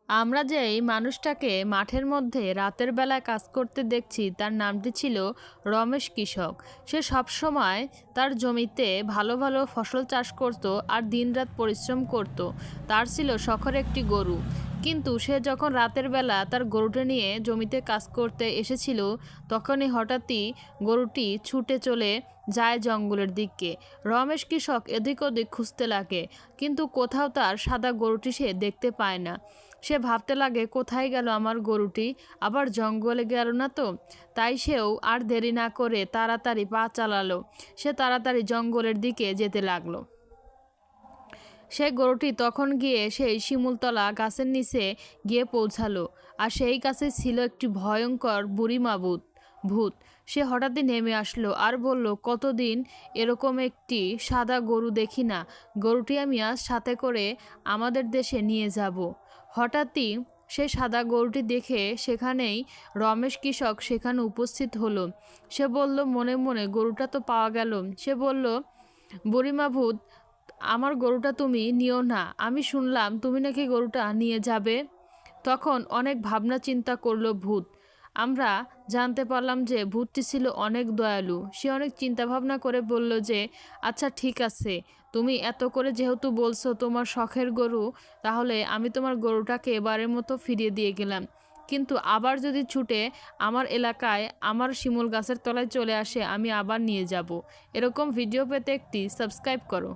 আমরা যে এই মানুষটাকে মাঠের মধ্যে রাতের বেলায় কাজ করতে দেখছি তার নামটি ছিল রমেশ কৃষক। সে সবসময় তার জমিতে ভালো ভালো ফসল চাষ করত আর দিনরাত পরিশ্রম করত। তার ছিল শখের একটি গরু, কিন্তু সে যখন রাতের বেলা তার গরুটা নিয়ে জমিতে কাজ করতে এসেছিল তখনই হঠাৎই গরুটি ছুটে চলে যায় জঙ্গলের দিকে। রমেশ কৃষক এদিক ওদিক খুঁজতে লাগে, কিন্তু কোথাও তার সাদা গরুটি সে দেখতে পায় না। সে ভাবতে লাগে, কোথায় গেল আমার গরুটি, আবার জঙ্গলে গেল না তো? তাই সেও আর দেরি না করে তাড়াতাড়ি পা চালালো। সে তাড়াতাড়ি জঙ্গলের দিকে যেতে লাগলো। সেই গরুটি তখন গিয়ে সেই শিমুলতলা গাছের নিচে গিয়ে পৌঁছালো, আর সেই গাছে ছিল একটি ভয়ঙ্কর বুড়িমা ভূত। সে হঠাৎই নেমে আসলো আর বলল, কতদিন এরকম একটি সাদা গরু দেখি না। গরুটি আমি আজ সাথে করে আমাদের দেশে নিয়ে যাব। হঠাৎই সে সাদা গরুটি দেখে সেখানেই রমেশ কৃষক সেখানে উপস্থিত হলো। সে বলল মনে মনে, গরুটা তো পাওয়া গেল। সে বলল, বুড়িমা ভূত, আমার গরুটা তুমি নিও না, আমি শুনলাম তুমি নাকি গরুটা নিয়ে যাবে। তখন অনেক ভাবনা চিন্তা করলো ভূত। আমরা জানতে পারলাম যে ভূতটি ছিল অনেক দয়ালু। সে অনেক চিন্তা ভাবনা করে বলল যে, আচ্ছা ঠিক আছে, তুমি এত করে যেহেতু বলছো তোমার শখের গরু, তাহলে আমি তোমার গরুটাকে এবারের মতো ফিরিয়ে দিয়ে গেলাম। কিন্তু আবার যদি ছুটে আমার এলাকায় আমার শিমুল গাছের তলায় চলে আসে, আমি আবার নিয়ে যাব। এরকম ভিডিও পেতে একটি সাবস্ক্রাইব করো।